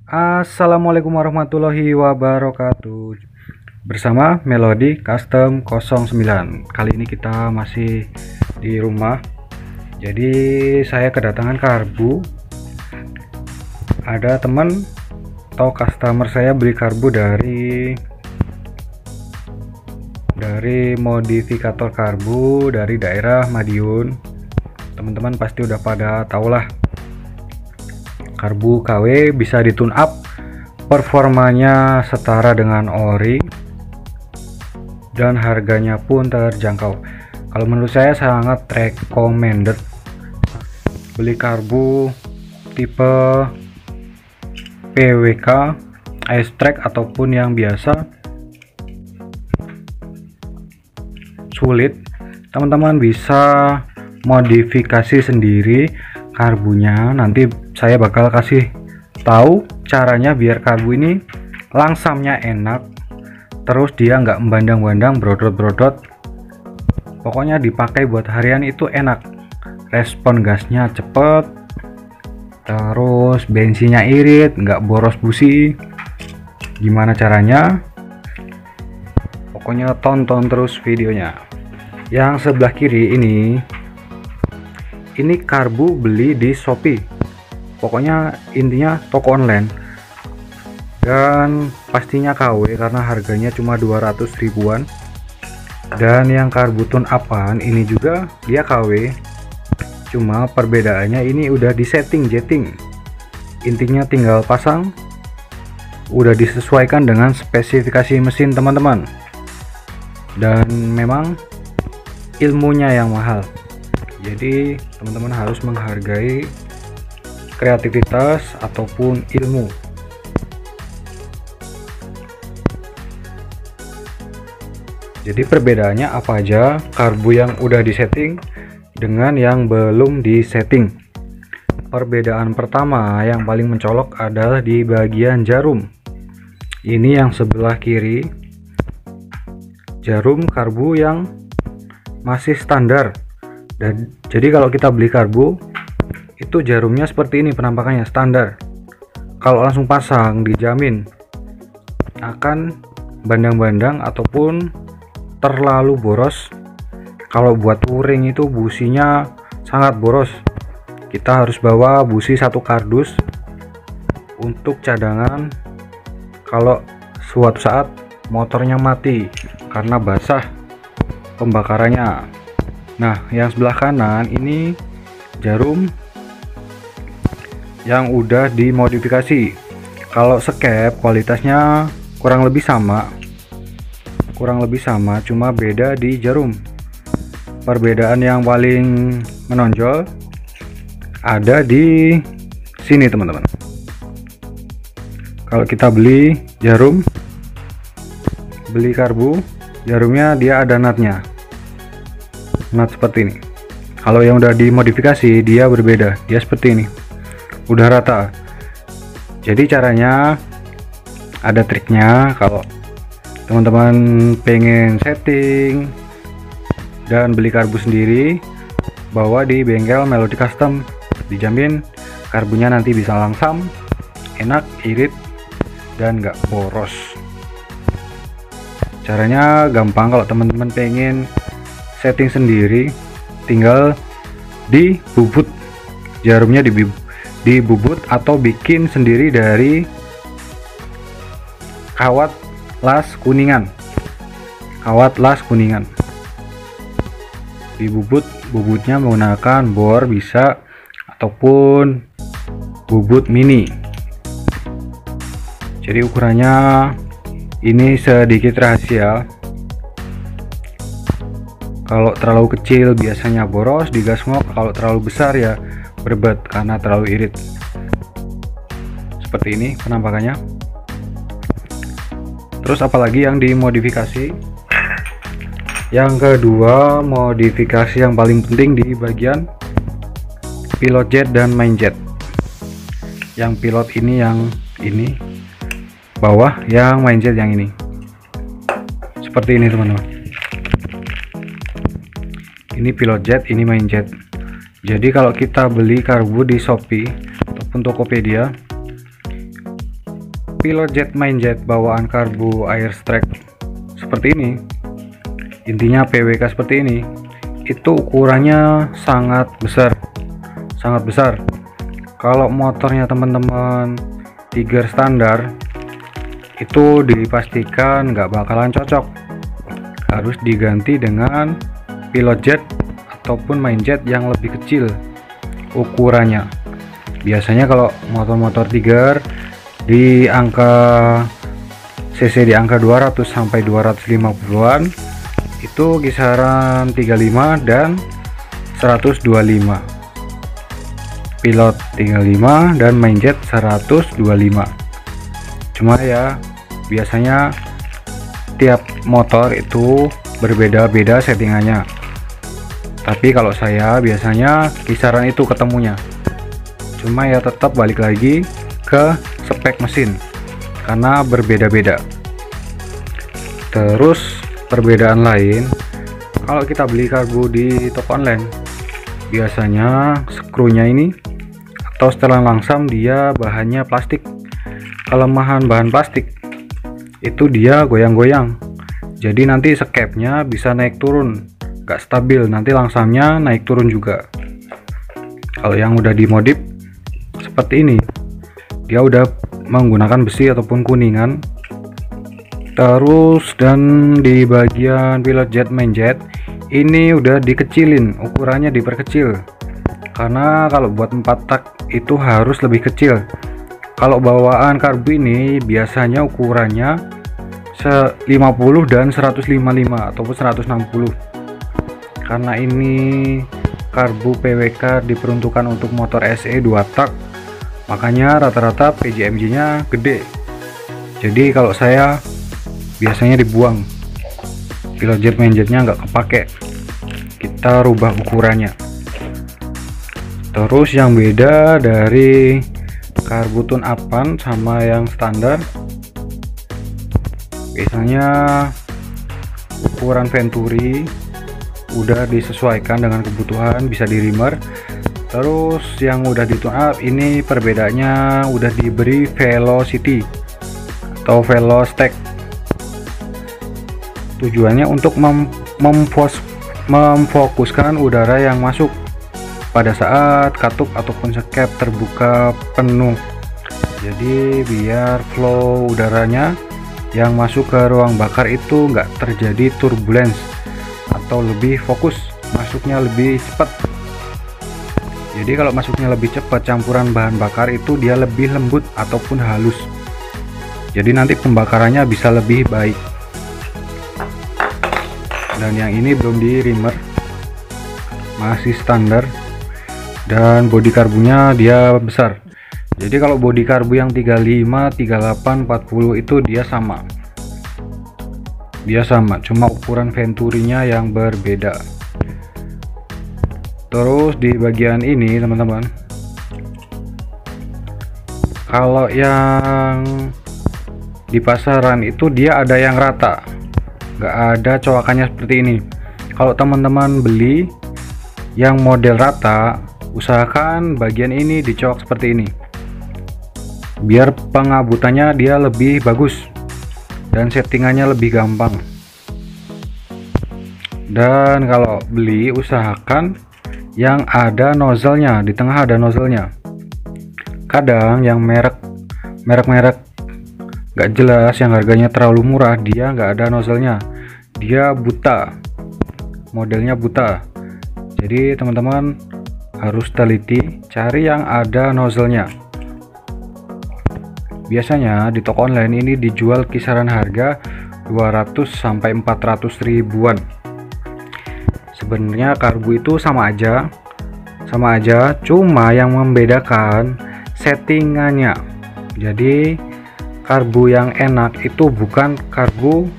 Assalamualaikum warahmatullahi wabarakatuh. Bersama Melody Custom 09. Kali ini kita masih di rumah. Jadi saya kedatangan karbu. Ada teman atau customer saya beli karbu dari modifikator karbu dari daerah Madiun. Teman-teman pasti udah pada tahulah. Karbu KW bisa ditune up, performanya setara dengan ori, dan harganya pun terjangkau. Kalau menurut saya sangat recommended beli karbu tipe PWK, ice track ataupun yang biasa. Sulit, teman-teman bisa modifikasi sendiri karbunya. Nanti saya bakal kasih tahu caranya biar karbu ini langsamnya enak, terus dia nggak membandang-bandang, brodot-brodot. Pokoknya dipakai buat harian itu enak, respon gasnya cepet, terus bensinnya irit, nggak boros busi. Gimana caranya? Pokoknya tonton terus videonya. Yang sebelah kiri ini karbu beli di Shopee. Pokoknya intinya toko online, dan pastinya KW karena harganya cuma 200 ribuan. Dan yang karbu tune upan ini juga dia KW, cuma perbedaannya ini udah di setting jetting. Intinya tinggal pasang, udah disesuaikan dengan spesifikasi mesin teman-teman. Dan memang ilmunya yang mahal, jadi teman-teman harus menghargai kreativitas ataupun ilmu. Jadi perbedaannya apa aja karbu yang udah disetting dengan yang belum disetting? Perbedaan pertama yang paling mencolok adalah di bagian jarum. Ini yang sebelah kiri, jarum karbu yang masih standar. Dan jadi kalau kita beli karbu itu jarumnya seperti ini penampakannya, standar. Kalau langsung pasang dijamin akan bandang-bandang ataupun terlalu boros. Kalau buat touring itu businya sangat boros. Kita harus bawa busi satu kardus untuk cadangan kalau suatu saat motornya mati karena basah pembakarannya. Nah, yang sebelah kanan ini jarum yang udah dimodifikasi. Kalau skep kualitasnya kurang lebih sama, cuma beda di jarum. Perbedaan yang paling menonjol ada di sini teman-teman. Kalau kita beli karbu, jarumnya dia ada nutnya, nut seperti ini. Kalau yang udah dimodifikasi dia berbeda, dia seperti ini, udah rata. Jadi caranya ada triknya. Kalau teman-teman pengen setting dan beli karbu sendiri, bawa di bengkel Melody Custom, dijamin karbunya nanti bisa langsam, enak, irit, dan nggak boros. Caranya gampang. Kalau teman-teman pengen setting sendiri, tinggal dibubut jarumnya, dibubut atau bikin sendiri dari kawat las kuningan. Bubutnya menggunakan bor bisa ataupun bubut mini. Jadi ukurannya ini sedikit rahasia. Kalau terlalu kecil biasanya boros, digas ngok. Kalau terlalu besar ya berbet karena terlalu irit. Seperti ini penampakannya. Terus apalagi yang dimodifikasi? Yang kedua, modifikasi yang paling penting di bagian pilot jet dan main jet. Yang pilot ini yang ini bawah, yang main jet yang ini. Seperti ini teman-teman. Ini pilot jet, ini main jet. Jadi kalau kita beli karbu di Shopee ataupun Tokopedia, pilot jet main jet bawaan karbu Airstrike seperti ini, intinya PWK seperti ini, itu ukurannya sangat besar. Kalau motornya teman-teman Tiger standar, itu dipastikan nggak bakalan cocok, harus diganti dengan pilot jet ataupun main jet yang lebih kecil ukurannya. Biasanya kalau motor-motor Tiger di angka cc di angka 200 sampai 250-an, itu kisaran 35 dan 125. Pilot 35 dan main jet 125. Cuma ya biasanya tiap motor itu berbeda-beda settingannya, tapi kalau saya biasanya kisaran itu ketemunya. Cuma ya tetap balik lagi ke spek mesin karena berbeda-beda. Terus perbedaan lain, kalau kita beli karbu di toko online, biasanya skrunya ini atau setelan langsam dia bahannya plastik. Kelemahan bahan plastik itu dia goyang-goyang, jadi nanti skepnya bisa naik turun, gak stabil, nanti langsamnya naik turun juga. Kalau yang udah dimodif seperti ini, dia udah menggunakan besi ataupun kuningan. Terus dan di bagian pilot jet main jet ini udah dikecilin, ukurannya diperkecil, karena kalau buat 4 tak itu harus lebih kecil. Kalau bawaan karbu ini biasanya ukurannya 50 dan 155 ataupun 160. Karena ini karbu PWK diperuntukkan untuk motor SE 2 tak, makanya rata-rata PJMJ nya gede. Jadi kalau saya biasanya dibuang, pilot jet main jetnya nggak kepake, kita rubah ukurannya. Terus yang beda dari karbu tune upan sama yang standar, biasanya ukuran venturi udah disesuaikan dengan kebutuhan, bisa di reamer. Terus yang udah di tune up ini perbedaannya udah diberi velocity atau velostake. Tujuannya untuk memfokuskan udara yang masuk pada saat katup ataupun skep terbuka penuh. Jadi biar flow udaranya yang masuk ke ruang bakar itu nggak terjadi turbulence, atau lebih fokus, masuknya lebih cepat. Jadi kalau masuknya lebih cepat, campuran bahan bakar itu dia lebih lembut ataupun halus, jadi nanti pembakarannya bisa lebih baik. Dan yang ini belum di reamer, masih standar, dan bodi karbunya dia besar. Jadi kalau bodi karbu yang 35, 38, 40 itu dia sama, cuma ukuran venturinya yang berbeda. Terus di bagian ini teman-teman, kalau yang di pasaran itu dia ada yang rata, nggak ada coakannya seperti ini. Kalau teman-teman beli yang model rata, usahakan bagian ini dicok seperti ini, biar pengabutannya dia lebih bagus dan settingannya lebih gampang. Dan kalau beli, usahakan yang ada nozzle-nya, di tengah ada nozzle-nya. Kadang yang merek nggak jelas, yang harganya terlalu murah, dia nggak ada nozzle-nya, dia buta, modelnya buta. Jadi teman-teman harus teliti cari yang ada nozzle-nya. Biasanya di toko online ini dijual kisaran harga 200 sampai 400 ribuan. Sebenarnya karbu itu sama aja, cuma yang membedakan settingannya. Jadi karbu yang enak itu bukan karbu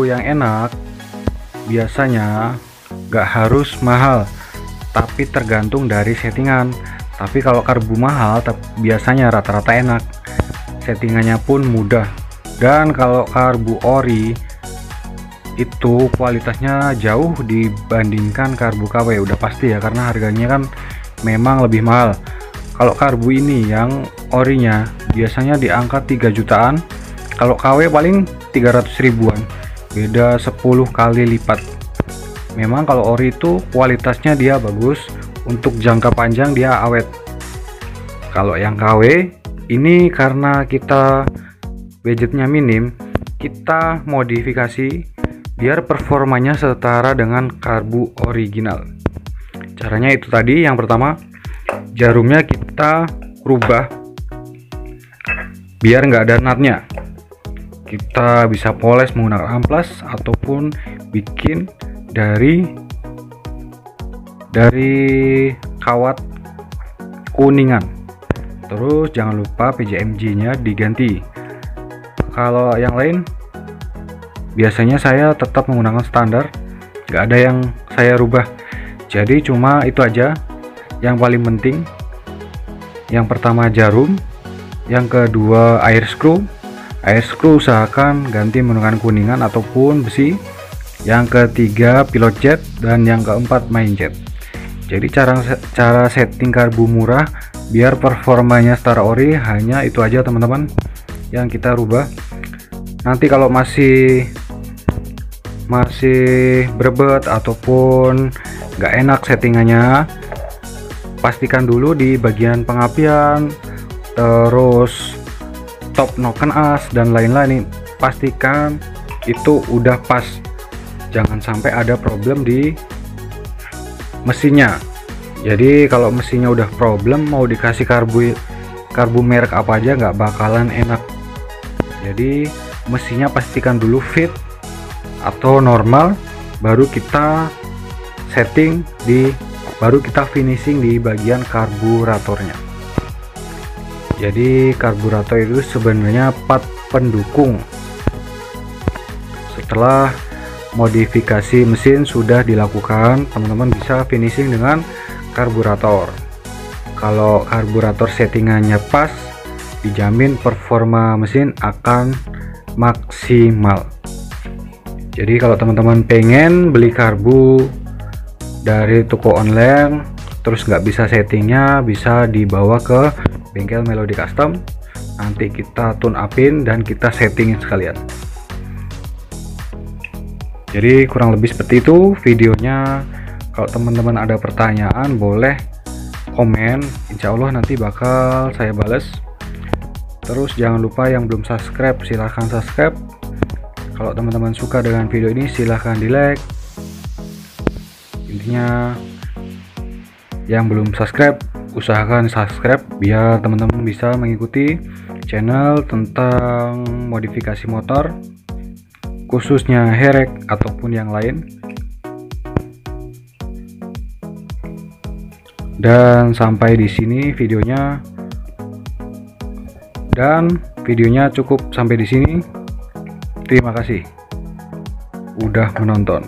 yang enak biasanya gak harus mahal, tapi tergantung dari settingan. Tapi kalau karbu mahal biasanya rata-rata enak, settingannya pun mudah. Dan kalau karbu ori itu kualitasnya jauh dibandingkan karbu KW, udah pasti ya, karena harganya kan memang lebih mahal. Kalau karbu ini yang orinya biasanya di angka 3 jutaan, kalau KW paling 300 ribuan, beda 10 kali lipat. Memang kalau ori itu kualitasnya dia bagus, untuk jangka panjang dia awet. Kalau yang KW ini karena kita budgetnya minim, kita modifikasi biar performanya setara dengan karbu original. Caranya itu tadi, yang pertama jarumnya kita rubah biar nggak ada nutnya. Kita bisa poles menggunakan amplas ataupun bikin dari kawat kuningan. Terus jangan lupa PJMG nya diganti. Kalau yang lain biasanya saya tetap menggunakan standar, nggak ada yang saya rubah. Jadi cuma itu aja yang paling penting. Yang pertama jarum, yang kedua air screw. Air screw usahakan ganti menggunakan kuningan ataupun besi. Yang ketiga pilot jet, dan yang keempat main jet. Jadi cara setting karbu murah biar performanya setara ori hanya itu aja teman-teman yang kita rubah. Nanti kalau masih berebet ataupun nggak enak settingannya, pastikan dulu di bagian pengapian, terus top noken as dan lain-lain, pastikan itu udah pas, jangan sampai ada problem di mesinnya. Jadi kalau mesinnya udah problem, mau dikasih karbu merek apa aja nggak bakalan enak. Jadi mesinnya pastikan dulu fit atau normal, baru kita setting baru kita finishing di bagian karburatornya. Jadi karburator itu sebenarnya part pendukung. Setelah modifikasi mesin sudah dilakukan, teman-teman bisa finishing dengan karburator. Kalau karburator settingannya pas, dijamin performa mesin akan maksimal. Jadi kalau teman-teman pengen beli karbu dari toko online terus nggak bisa settingnya, bisa dibawa ke bengkel Melody Custom, nanti kita tune upin dan kita settingin sekalian. Jadi kurang lebih seperti itu videonya. Kalau teman-teman ada pertanyaan boleh komen, insya Allah nanti bakal saya bales. Terus jangan lupa yang belum subscribe silahkan subscribe. Kalau teman-teman suka dengan video ini silahkan di like. Intinya yang belum subscribe usahakan subscribe biar teman-teman bisa mengikuti channel tentang modifikasi motor, khususnya herek ataupun yang lain. Dan sampai di sini videonya, cukup sampai di sini. Terima kasih udah menonton.